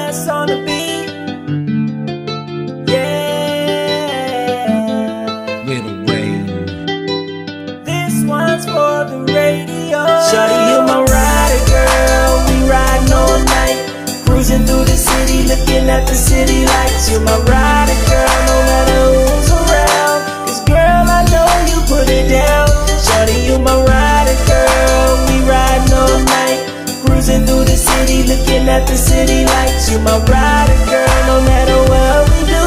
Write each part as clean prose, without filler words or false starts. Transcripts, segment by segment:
West on the beat. Yeah. Little Rain. This one's for the radio. Shawty, you my rider, girl. We riding all night, cruising through the city, looking at the city lights. You my rider, girl, no matter who's around. 'Cause girl, I know you put it down. Shawty, you my rider, girl. We riding all night, cruising through the city, looking at the city lights. You my rider, girl, no matter what we do.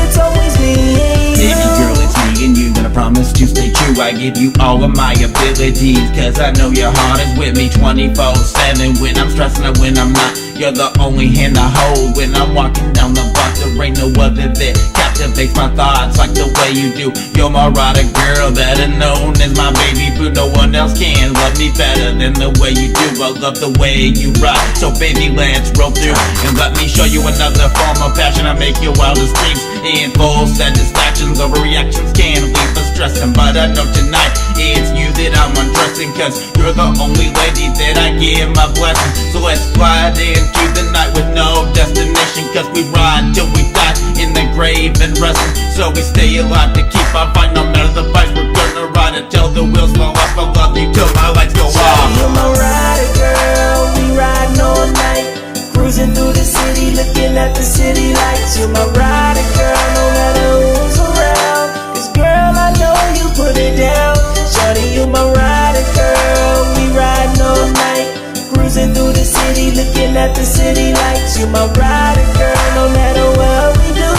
It's always me and you. Baby girl, it's me and you, and I promise to stay true. I give you all of my abilities, 'cause I know your heart is with me 24/7. When I'm stressing and when I'm not, you're the only hand I hold. When I'm walking down the block, there ain't no other that captivates my thoughts like the way you do. You're my rider, girl, better known as my baby boo. No one else can love me better than the way you do. I love the way you ride, so baby, let's roll through and let me show you another form of passion. I make your wildest dreams in full satisfactions. Overreactions can leave us stressing, but I know tonight it's you that I'm undressing, 'cause you're the only lady that I give my blessing. So let's glide into the night with no destination, 'cause we ride till we die in the grave and resting. So we stay alive to keep our fight, no matter the fight. We're gonna ride until the wheels fall off. I love you till my lights go off. You're my rider, girl. We riding all night, cruising through the city, looking at the city lights. You're my rider, girl, no matter who's around. 'Cause girl, I know you put it down. Shawty, you my rider, girl. We riding all night, cruising through the city, looking at the city lights. You my rider, girl, no matter what we do.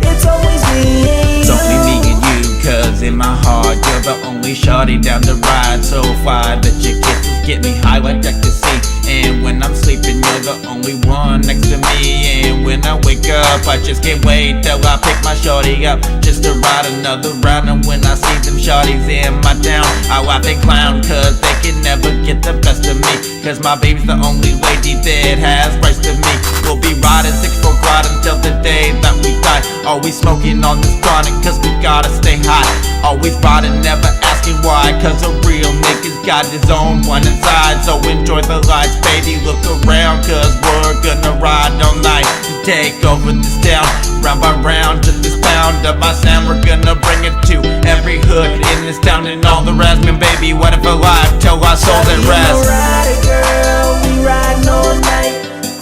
It's always me and It's you. only me and you, 'cause in my heart you're the only shawty down the ride. So fly that your kisses get me high like ecstasy. And when I'm sleeping, you're the only one next to me. And when I wake up, I just can't wait till I pick my shawty up, just to ride another round. And when I see them shawties in my town, I laugh and clown, 'cause they can never get the best of me. 'Cause my baby's the only lady that has rights to me. We'll be riding 6-4 glide until the day that we die. Always smoking on this chronic, 'cause we gotta stay high. Always riding, never asking why, 'cause a real nigga's got his own plan inside. So enjoy the lights, baby, look around, 'cause we're gonna ride all night and take over this town. Round by round to this pound of my sound, we're gonna bring it to every hood in this town and all the rest. Man, baby, what if alive till our souls at rest? You my rider, girl. We riding all night,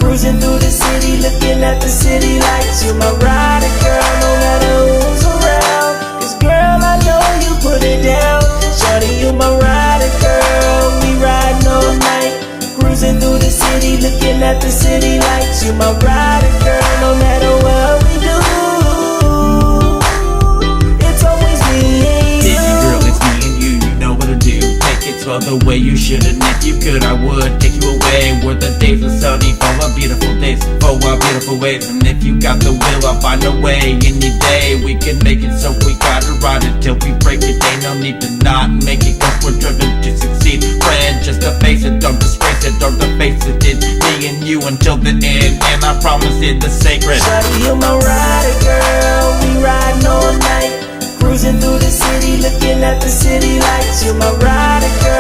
cruising through the city, looking at the city lights. You my rider, girl, no matter who's around. 'Cause girl, I know you put it down. Shawty, you my rider, girl. We riding all night, cruising through the city, looking at the city lights. You my rider, girl, no matter what we do. It's always me and you. Baby girl, it's me and you know what to do. Take it slow the way you should, and if you could, I would take you away where the days are sunny, full of beautiful days, full of beautiful ways. And if you got the will, I'll find a way. Any day we can make it, so we gotta ride it till we break it. Ain't no need to not make it, 'cause we're driven to succeed. Friend, just to face it, don't disgrace it, don't deface it. It's me and you until the end, and I promise it's sacred. Shawty, you my rider, girl. We riding all night, cruising through the city, looking at the city lights. You my rider, girl.